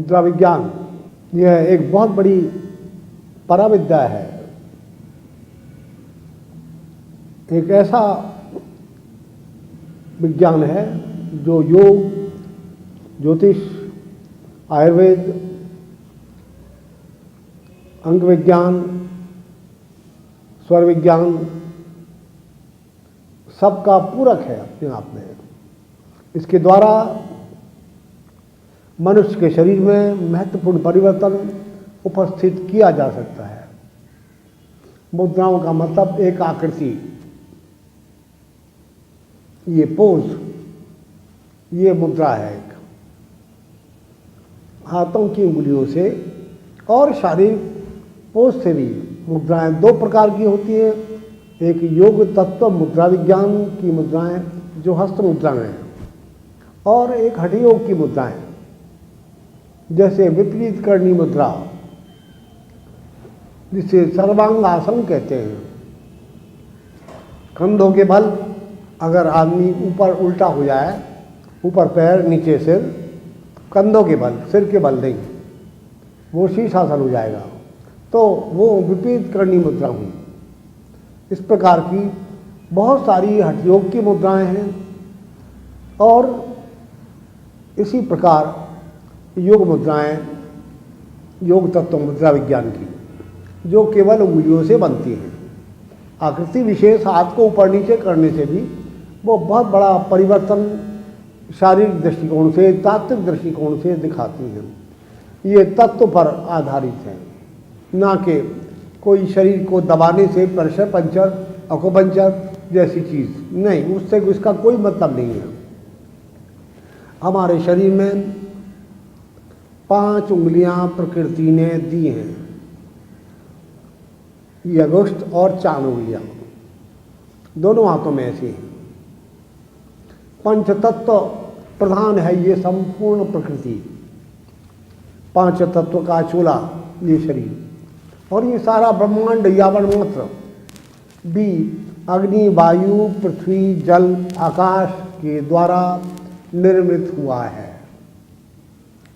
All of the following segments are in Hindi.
मुद्रा विज्ञान यह एक बहुत बड़ी पराविद्या है। एक ऐसा विज्ञान है जो योग, ज्योतिष, आयुर्वेद, अंग विज्ञान, स्वर विज्ञान सबका पूरक है अपने आप में। इसके द्वारा मनुष्य के शरीर में महत्वपूर्ण परिवर्तन उपस्थित किया जा सकता है। मुद्राओं का मतलब एक आकृति, ये पोज, ये मुद्रा है एक। हाथों की उंगलियों से और शारीरिक पोज से भी मुद्राएं दो प्रकार की होती है। एक योग तत्व मुद्रा विज्ञान की मुद्राएं जो हस्त मुद्राएं हैं, और एक हठयोग की मुद्राएं जैसे विपरीत करणी मुद्रा, जिसे सर्वांग आसन कहते हैं। कंधों के बल अगर आदमी ऊपर उल्टा हो जाए, ऊपर पैर नीचे सिर, कंधों के बल, सिर के बल नहीं, वो शीर्षासन हो जाएगा, तो वो विपरीत करणी मुद्रा हुई। इस प्रकार की बहुत सारी हठयोग की मुद्राएं हैं और इसी प्रकार योग मुद्राएं, योग तत्व मुद्रा विज्ञान की, जो केवल उंगलियों से बनती हैं। आकृति विशेष हाथ को ऊपर नीचे करने से भी वो बहुत बड़ा परिवर्तन शारीरिक दृष्टिकोण से, तात्विक दृष्टिकोण से दिखाती हैं। ये तत्व पर आधारित है, ना कि कोई शरीर को दबाने से प्रेशर पंचर, अकोपंचर जैसी चीज़ नहीं, उससे उसका कोई मतलब नहीं है। हमारे शरीर में 5 उंगलियां प्रकृति ने दी हैं, ये अगुष्ठ और 4 उंगलियां दोनों हाथों में ऐसी हैं। पंच तत्व प्रधान है ये संपूर्ण प्रकृति, 5 तत्व का चूल्हा ये शरीर, और ये सारा ब्रह्मांड यावन मात्र भी अग्नि, वायु, पृथ्वी, जल, आकाश के द्वारा निर्मित हुआ है।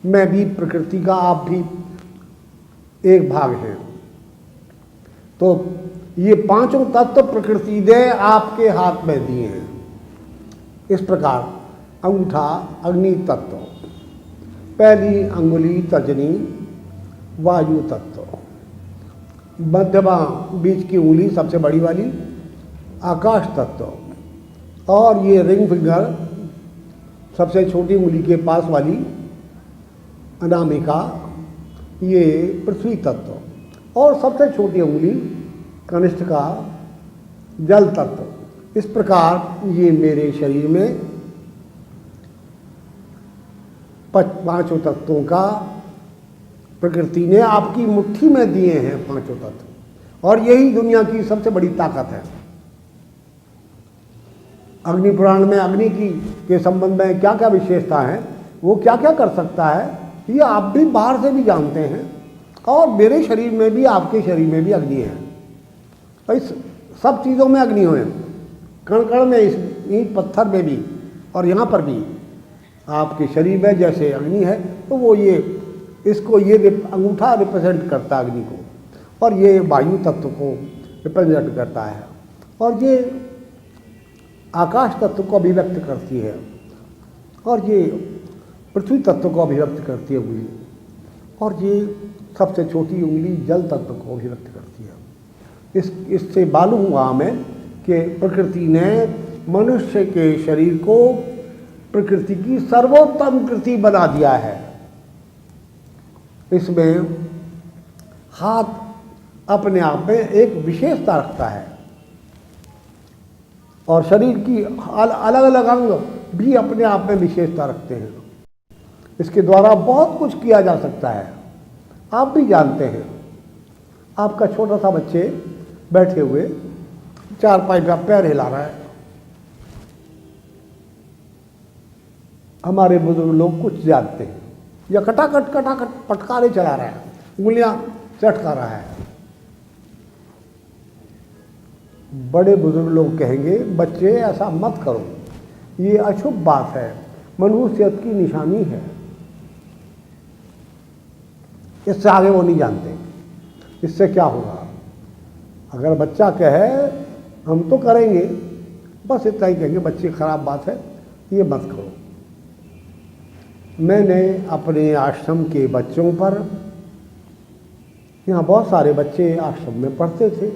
मैं भी प्रकृति का, आप भी एक भाग हैं। तो ये 5 तत्व प्रकृति ने आपके हाथ में दिए हैं। इस प्रकार अंगूठा अग्नि तत्व, पहली अंगुली तर्जनी वायु तत्व, मध्यमा बीच की उंगली सबसे बड़ी वाली आकाश तत्व, और ये रिंग फिंगर सबसे छोटी उंगली के पास वाली अनामिका, ये पृथ्वी तत्व, और सबसे छोटी उंगली कनिष्ठिका जल तत्व। इस प्रकार ये मेरे शरीर में 5 तत्वों का प्रकृति ने आपकी मुट्ठी में दिए हैं 5 तत्व, और यही दुनिया की सबसे बड़ी ताकत है। अग्नि पुराण में अग्नि की के संबंध में क्या क्या विशेषता है, वो क्या क्या कर सकता है, ये आप भी बाहर से भी जानते हैं। और मेरे शरीर में भी, आपके शरीर में भी अग्नि है, और इस सब चीज़ों में अग्नि है, कण कण में, इस ईंट पत्थर में भी, और यहाँ पर भी आपके शरीर में जैसे अग्नि है। तो वो ये इसको ये अंगूठा रिप्रेजेंट करता है अग्नि को, और ये वायु तत्व को रिप्रेजेंट करता है, और ये आकाश तत्व को अभिव्यक्त करती है, और ये पृथ्वी तत्व को अभिव्यक्त करती है उंगली, और ये सबसे छोटी उंगली जल तत्व को अभिव्यक्त करती है। इससे मालूम हुआ हमें कि प्रकृति ने मनुष्य के शरीर को प्रकृति की सर्वोत्तम कृति बना दिया है। इसमें हाथ अपने आप में एक विशेषता रखता है, और शरीर की अलग अलग अंग भी अपने आप में विशेषता रखते हैं। इसके द्वारा बहुत कुछ किया जा सकता है। आप भी जानते हैं, आपका छोटा सा बच्चे बैठे हुए चारपाई का पैर हिला रहा है, हमारे बुजुर्ग लोग कुछ जानते हैं, या कटाकट पटकारे चला रहा है, उंगलियां चटका रहा है। बड़े बुजुर्ग लोग कहेंगे बच्चे ऐसा मत करो, ये अशुभ बात है, मनुष्यत की निशानी है। इससे आगे वो नहीं जानते। इससे क्या होगा? अगर बच्चा कहे हम तो करेंगे, बस इतना ही कहेंगे बच्चे खराब बात है, ये मत करो। मैंने अपने आश्रम के बच्चों पर, यहाँ बहुत सारे बच्चे आश्रम में पढ़ते थे,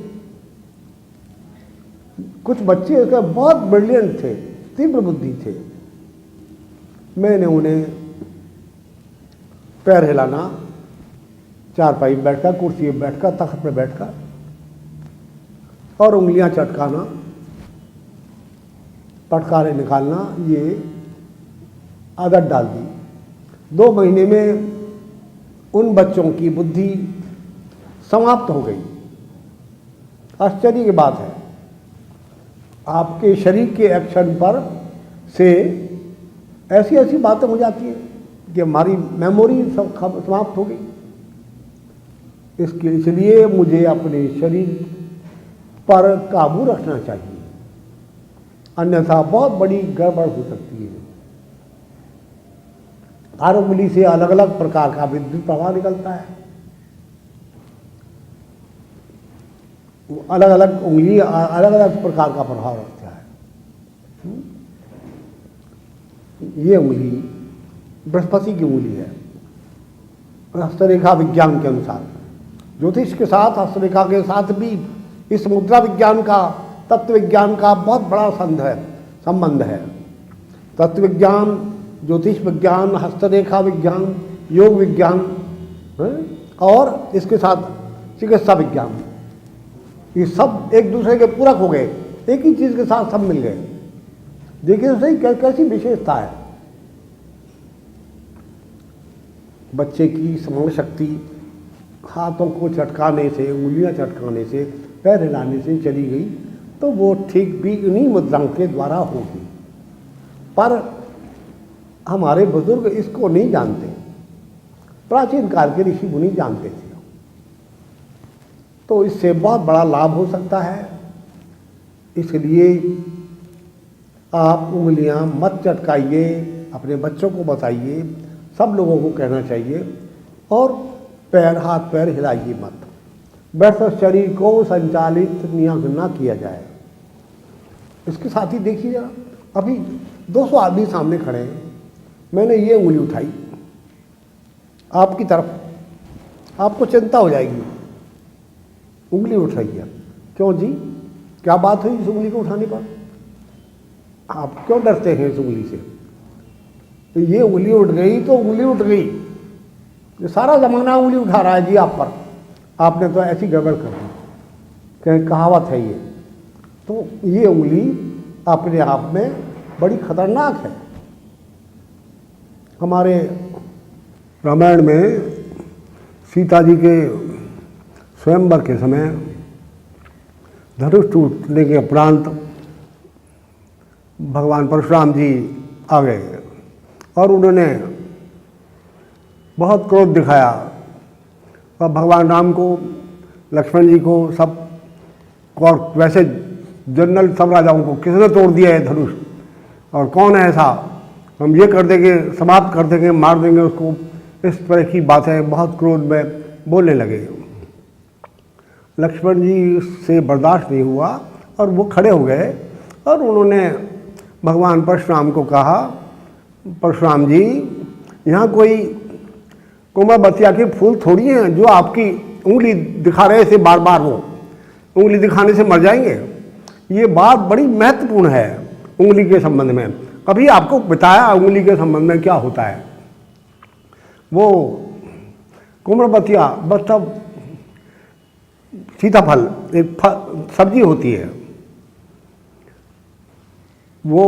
कुछ बच्चे उसके बहुत ब्रिलियंट थे, तीव्र बुद्धि थे। मैंने उन्हें पैर हिलाना, चारपाई बैठकर, कुर्सी पर बैठकर, तख्त पर बैठकर और उंगलियां चटकाना, पटकारे निकालना, ये आदत डाल दी। 2 महीने में उन बच्चों की बुद्धि समाप्त हो गई। आश्चर्य की बात है, आपके शरीर के एक्शन पर से ऐसी ऐसी बातें हो जाती हैं कि हमारी मेमोरी सब समाप्त हो गई। इसलिए मुझे अपने शरीर पर काबू रखना चाहिए, अन्यथा बहुत बड़ी गड़बड़ हो सकती है। हर उंगली से अलग अलग प्रकार का विद्युत प्रवाह निकलता है। अलग अलग उंगली अलग अलग प्रकार का प्रभाव रखता है। ये उंगली बृहस्पति की उंगली है हस्तरेखा विज्ञान के अनुसार। ज्योतिष के साथ, हस्तरेखा के साथ भी इस मुद्रा विज्ञान का, तत्व विज्ञान का बहुत बड़ा संबंध है। तत्व विज्ञान, ज्योतिष विज्ञान, हस्तरेखा विज्ञान, योग विज्ञान और इसके साथ चिकित्सा विज्ञान, ये सब एक दूसरे के पूरक हो गए, एक ही चीज के साथ सब मिल गए। देखिए तो सही कैसी विशेषता है। बच्चे की स्मरण शक्ति हाथों को चटकाने से, उंगलियां चटकाने से, पैर हिलाने से चली गई, तो वो ठीक भी इन्हीं मुद्राओं के द्वारा होगी। पर हमारे बुजुर्ग इसको नहीं जानते, प्राचीन काल के ऋषि मुनि जानते थे। तो इससे बहुत बड़ा लाभ हो सकता है। इसलिए आप उंगलियां मत चटकाइए, अपने बच्चों को बताइए, सब लोगों को कहना चाहिए। और हाथ पैर हिलाइए मत। बैठकर शरीर को संचालित ना किया जाए। इसके साथ ही देखिए जरा, अभी 200 आदमी सामने खड़े हैं, मैंने ये उंगली उठाई आपकी तरफ, आपको चिंता हो जाएगी, उंगली उठाइए। क्यों जी, क्या बात हुई इस उंगली को उठाने पर? आप क्यों डरते हैं इस उंगली से? तो ये उंगली उठ गई तो उंगली उठ गई, ये सारा जमाना उंगली उठा रहा है जी आप पर, आपने तो ऐसी गड़बड़ कर दी, कहीं कहावत है ये। तो ये उंगली अपने आप में बड़ी खतरनाक है। हमारे रामायण में सीता जी के स्वयंवर के समय धनुष टूटने के उपरांत भगवान परशुराम जी आ गए और उन्होंने बहुत क्रोध दिखाया और भगवान राम को, लक्ष्मण जी को, सब को, और वैसे जनरल सब राजाओं को, किसने तोड़ दिया है धनुष और कौन है ऐसा, हम ये कर देंगे, समाप्त कर देंगे, मार देंगे उसको, इस तरह की बातें बहुत क्रोध में बोलने लगे। लक्ष्मण जी से बर्दाश्त नहीं हुआ और वो खड़े हो गए और उन्होंने भगवान परशुराम को कहा, परशुराम जी, यहाँ कोई कुमारबतिया के फूल थोड़ी हैं जो आपकी उंगली दिखा रहे थे बार बार, वो उंगली दिखाने से मर जाएंगे। ये बात बड़ी महत्वपूर्ण है उंगली के संबंध में। कभी आपको बताया उंगली के संबंध में क्या होता है? वो कुमारबतिया मतलब सीताफल, एक सब्जी होती है, वो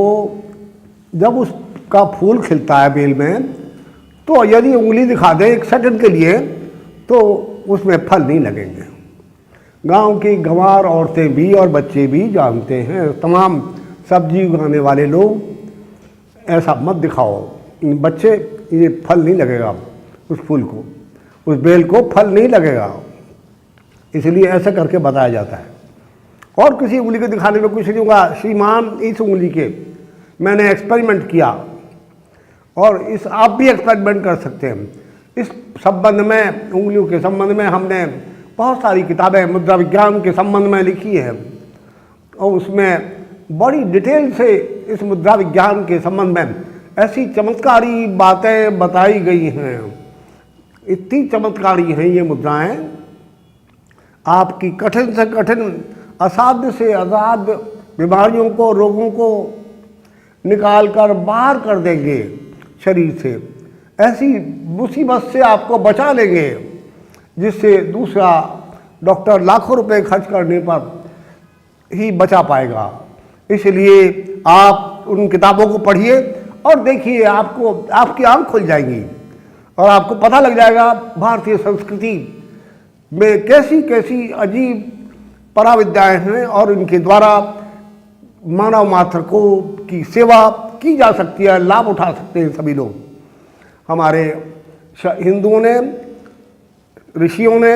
जब उसका फूल खिलता है बेल में, तो यदि उंगली दिखा दें 1 सेकंड के लिए तो उसमें फल नहीं लगेंगे। गांव की गंवार औरतें भी और बच्चे भी जानते हैं, तमाम सब्जी उगाने वाले लोग, ऐसा मत दिखाओ बच्चे, ये फल नहीं लगेगा, उस फूल को, उस बेल को फल नहीं लगेगा, इसलिए ऐसा करके बताया जाता है। और किसी उंगली के दिखाने में कुछ नहीं होगा। श्रीमान, इस उंगली के मैंने एक्सपेरिमेंट किया और इस आप भी एक्सपेरिमेंट कर सकते हैं। इस संबंध में, उंगलियों के संबंध में हमने बहुत सारी किताबें मुद्रा विज्ञान के संबंध में लिखी है और उसमें बड़ी डिटेल से इस मुद्रा विज्ञान के संबंध में ऐसी चमत्कारी बातें बताई गई हैं, इतनी चमत्कारी हैं ये मुद्राएं, आपकी कठिन से कठिन, असाध्य से असाध्य बीमारियों को, रोगों को निकाल कर बाहर कर देंगे शरीर से, ऐसी मुसीबत से आपको बचा लेंगे जिससे दूसरा डॉक्टर लाखों रुपए खर्च करने पर ही बचा पाएगा। इसलिए आप उन किताबों को पढ़िए और देखिए, आपको आपकी आंख खुल जाएगी और आपको पता लग जाएगा भारतीय संस्कृति में कैसी कैसी अजीब पराविद्याएं हैं और इनके द्वारा मानव मात्र को की सेवा की जा सकती है, लाभ उठा सकते हैं सभी लोग। हमारे हिंदुओं ने, ऋषियों ने,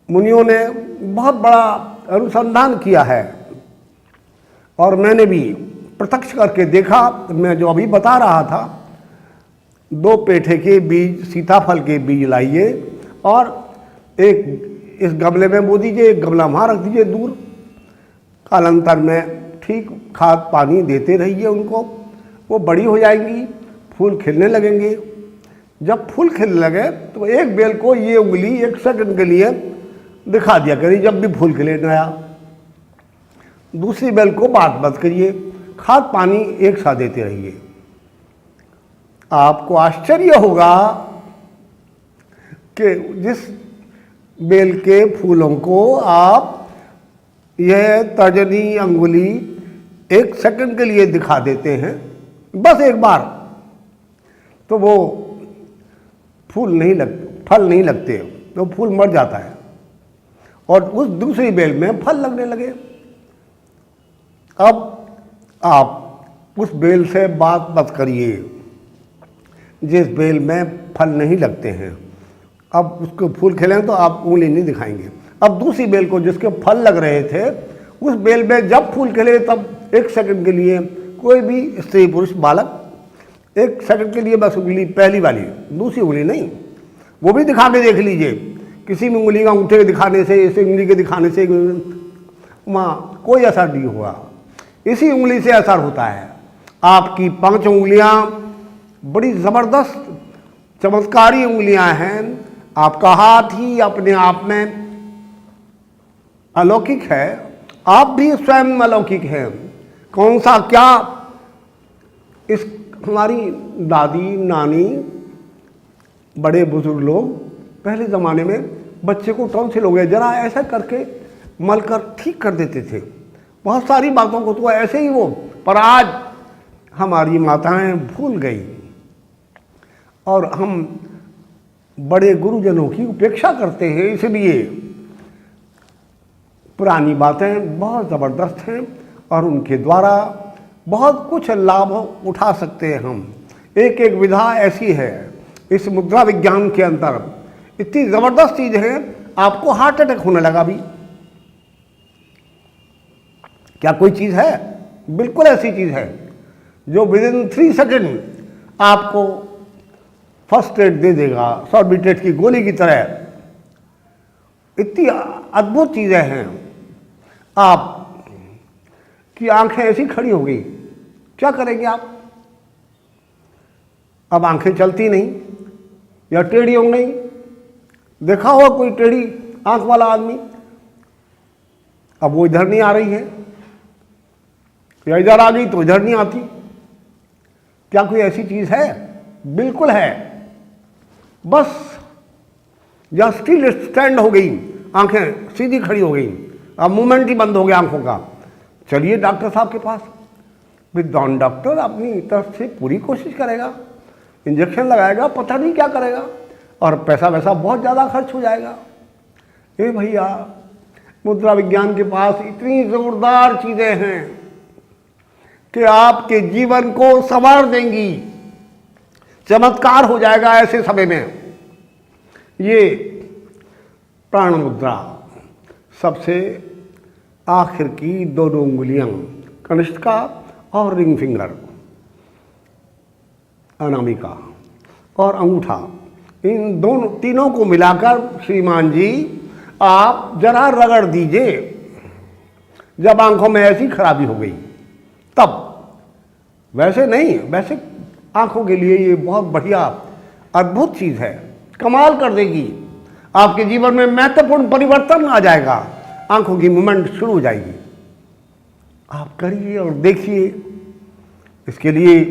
मुनियों ने बहुत बड़ा अनुसंधान किया है और मैंने भी प्रत्यक्ष करके देखा। मैं जो अभी बता रहा था, 2 पेठे के बीज, सीताफल के बीज लाइए और एक इस गमले में बो दीजिए, एक गमला वहाँ रख दीजिए दूर। कालांतर में ठीक खाद पानी देते रहिए उनको, वो बड़ी हो जाएंगी, फूल खिलने लगेंगे। जब फूल खिलने लगे तो एक बेल को ये उंगली 1 सेकंड के लिए दिखा दिया करिए जब भी फूल खिले नया। दूसरी बेल को बात मत करिए, खाद पानी एक साथ देते रहिए। आपको आश्चर्य होगा कि जिस बेल के फूलों को आप यह तर्जनी अंगुली 1 सेकंड के लिए दिखा देते हैं, बस एक बार, तो वो फल नहीं लगते, तो फूल मर जाता है और उस दूसरी बेल में फल लगने लगे। अब आप उस बेल से बात मत करिए जिस बेल में फल नहीं लगते हैं। अब उसको फूल खिले तो आप उंगली नहीं दिखाएंगे। अब दूसरी बेल को जिसके फल लग रहे थे, उस बेल में जब फूल खिले तब 1 सेकंड के लिए कोई भी स्त्री पुरुष बालक 1 सेकंड के लिए बस उंगली, पहली वाली, दूसरी उंगली नहीं, वो भी दिखा के देख लीजिए। किसी भी उंगली का अंगूठे दिखाने से, इस उंगली के दिखाने से वहाँ कोई असर नहीं हुआ। इसी उंगली से असर होता है। आपकी 5 उंगलियाँ बड़ी ज़बरदस्त चमत्कारी उंगलियाँ हैं। आपका हाथ ही अपने आप में अलौकिक है, आप भी स्वयं अलौकिक हैं। कौन सा क्या, इस हमारी दादी, नानी, बड़े बुजुर्ग लोग पहले ज़माने में बच्चे को टॉन्सिल हो गया, जरा ऐसा करके मलकर ठीक कर देते थे। बहुत सारी बातों को तो ऐसे ही वो, पर आज हमारी माताएं भूल गई और हम बड़े गुरुजनों की उपेक्षा करते हैं। इसलिए पुरानी बातें बहुत ज़बरदस्त हैं और उनके द्वारा बहुत कुछ लाभ उठा सकते हैं हम। एक एक विधा ऐसी है इस मुद्रा विज्ञान के अंतर, इतनी ज़बरदस्त चीज़ है, आपको हार्ट अटैक होने लगा भी। क्या कोई चीज़ है? बिल्कुल ऐसी चीज़ है जो विदिन 3 सेकेंड आपको फर्स्ट एड दे देगा, सॉर्बिट्रेट की गोली की तरह। इतनी अद्भुत चीज़ें हैं। आप की आंखें ऐसी खड़ी हो गई, क्या करेंगे आप? अब आंखें चलती नहीं या टेढ़ी हो गई। देखा होगा कोई टेढ़ी आंख वाला आदमी, अब वो इधर नहीं आ रही है या इधर आ गई तो इधर नहीं आती। क्या कोई ऐसी चीज़ है? बिल्कुल है। बस या स्टिल स्टैंड हो गई, आंखें सीधी खड़ी हो गई, अब मूवमेंट ही बंद हो गया आंखों का। चलिए डॉक्टर साहब के पास। विद्वान डॉक्टर अपनी तरफ से पूरी कोशिश करेगा, इंजेक्शन लगाएगा, पता नहीं क्या करेगा और पैसा वैसा बहुत ज़्यादा खर्च हो जाएगा। ए भैया, मुद्रा विज्ञान के पास इतनी जोरदार चीज़ें हैं कि आपके जीवन को संवार देंगी। चमत्कार हो जाएगा ऐसे समय में। ये प्राण मुद्रा, सबसे आखिर की 2 उंगलियां, कनिष्ठिका और रिंग फिंगर, अनामिका और अंगूठा, इन दोनों तीनों को मिलाकर श्रीमान जी आप जरा रगड़ दीजिए। जब आंखों में ऐसी खराबी हो गई तब, वैसे नहीं, वैसे आंखों के लिए ये बहुत बढ़िया अद्भुत चीज़ है, कमाल कर देगी। आपके जीवन में महत्वपूर्ण परिवर्तन आ जाएगा, आंखों की मूवमेंट शुरू हो जाएगी। आप करिए और देखिए। इसके लिए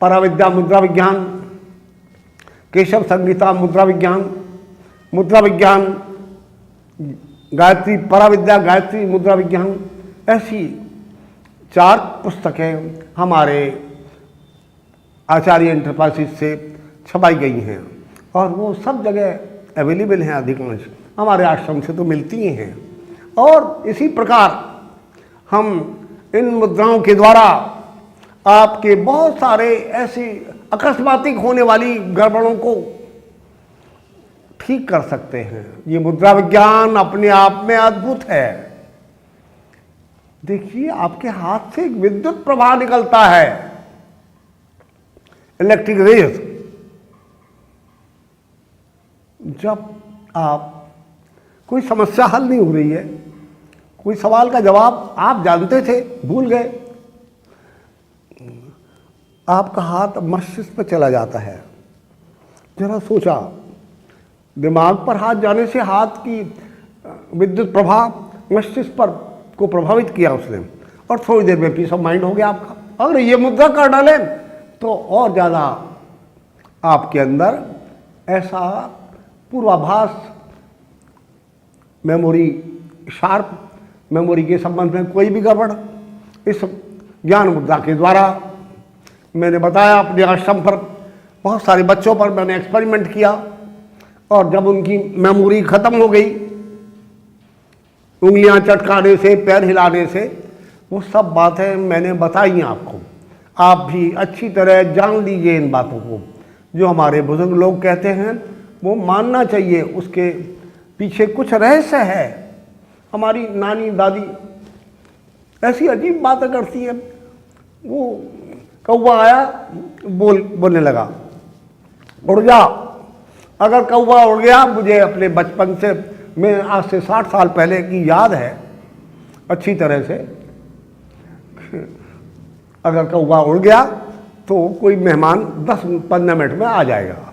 पराविद्या मुद्रा विज्ञान, केशव संगीता मुद्रा विज्ञान, गायत्री पराविद्या गायत्री मुद्रा विज्ञान, ऐसी 4 पुस्तकें हमारे आचार्य एंटरप्राइजेस से छपाई गई हैं और वो सब जगह अवेलेबल हैं। अधिकांश हमारे आश्रम से तो मिलती ही हैं। और इसी प्रकार हम इन मुद्राओं के द्वारा आपके बहुत सारे ऐसी अकस्मातिक होने वाली गड़बड़ों को ठीक कर सकते हैं। ये मुद्रा विज्ञान अपने आप में अद्भुत है। देखिए, आपके हाथ से एक विद्युत प्रवाह निकलता है, इलेक्ट्रिक रेज। जब आप कोई समस्या हल नहीं हो रही है, कोई सवाल का जवाब आप जानते थे भूल गए, आपका हाथ मस्तिष्क पर चला जाता है। जरा सोचा, दिमाग पर हाथ जाने से हाथ की विद्युत प्रभाव मस्तिष्क पर को प्रभावित किया उसने, और थोड़ी देर में पीस ऑफ माइंड हो गया आपका। अगर ये मुद्रा कर डालें तो और ज़्यादा आपके अंदर ऐसा पूर्वाभास, मेमोरी, शार्प मेमोरी के संबंध में कोई भी गड़बड़, इस ज्ञान मुद्रा के द्वारा मैंने बताया। अपने आश्रम पर बहुत सारे बच्चों पर मैंने एक्सपेरिमेंट किया और जब उनकी मेमोरी ख़त्म हो गई, उंगलियां चटकाने से, पैर हिलाने से, वो सब बातें मैंने बताई आपको। आप भी अच्छी तरह जान लीजिए इन बातों को। जो हमारे बुजुर्ग लोग कहते हैं वो मानना चाहिए, उसके पीछे कुछ रहस्य है। हमारी नानी दादी ऐसी अजीब बातें करती हैं। वो कौवा आया, बोलने लगा उड़ जा। अगर कौवा उड़ गया, मुझे अपने बचपन से, मैं आज से 60 साल पहले की याद है अच्छी तरह से, अगर कौवा उड़ गया तो कोई मेहमान 10-15 मिनट में आ जाएगा।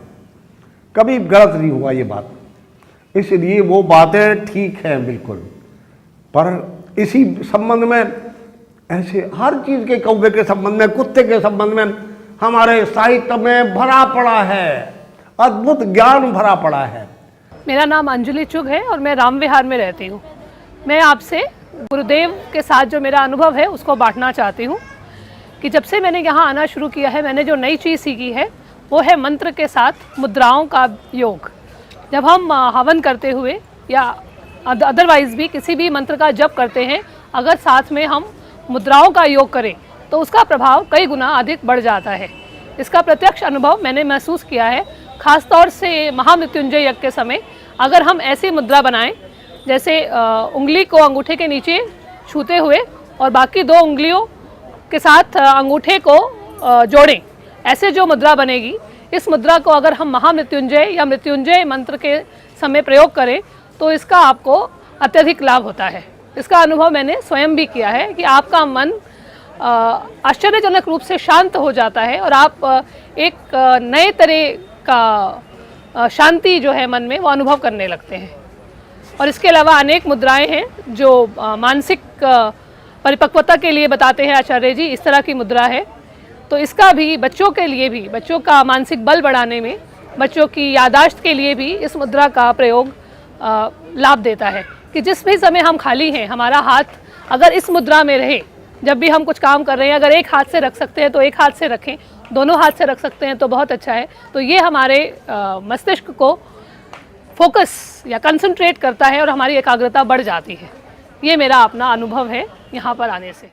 कभी गलत नहीं हुआ ये बात, इसलिए वो बातें ठीक हैं बिल्कुल। पर इसी संबंध में, ऐसे हर चीज़ के, कौवे के संबंध में, कुत्ते के संबंध में हमारे साहित्य में भरा पड़ा है, अद्भुत ज्ञान भरा पड़ा है। मेरा नाम अंजलि चुग है और मैं राम विहार में रहती हूँ। मैं आपसे गुरुदेव के साथ जो मेरा अनुभव है उसको बांटना चाहती हूँ कि जब से मैंने यहाँ आना शुरू किया है, मैंने जो नई चीज़ सीखी है वो है मंत्र के साथ मुद्राओं का योग। जब हम हवन करते हुए या अदरवाइज़ भी किसी भी मंत्र का जप करते हैं, अगर साथ में हम मुद्राओं का योग करें तो उसका प्रभाव कई गुना अधिक बढ़ जाता है। इसका प्रत्यक्ष अनुभव मैंने महसूस किया है। ख़ास तौर से महामृत्युंजय यज्ञ के समय अगर हम ऐसी मुद्रा बनाएं, जैसे उंगली को अंगूठे के नीचे छूते हुए और बाकी 2 उंगलियों के साथ अंगूठे को जोड़ें, ऐसे जो मुद्रा बनेगी, इस मुद्रा को अगर हम महामृत्युंजय या मृत्युंजय मंत्र के समय प्रयोग करें तो इसका आपको अत्यधिक लाभ होता है। इसका अनुभव मैंने स्वयं भी किया है कि आपका मन आश्चर्यजनक रूप से शांत हो जाता है और आप एक नए तरह का शांति जो है मन में वो अनुभव करने लगते हैं। और इसके अलावा अनेक मुद्राएं हैं जो मानसिक परिपक्वता के लिए बताते हैं आचार्य जी। इस तरह की मुद्रा है, तो इसका भी बच्चों के लिए भी, बच्चों का मानसिक बल बढ़ाने में, बच्चों की यादाश्त के लिए भी इस मुद्रा का प्रयोग लाभ देता है कि जिस भी समय हम खाली हैं, हमारा हाथ अगर इस मुद्रा में रहे, जब भी हम कुछ काम कर रहे हैं, अगर एक हाथ से रख सकते हैं तो एक हाथ से रखें, दोनों हाथ से रख सकते हैं तो बहुत अच्छा है। तो ये हमारे मस्तिष्क को फोकस या कंसंट्रेट करता है और हमारी एकाग्रता बढ़ जाती है। ये मेरा अपना अनुभव है यहाँ पर आने से।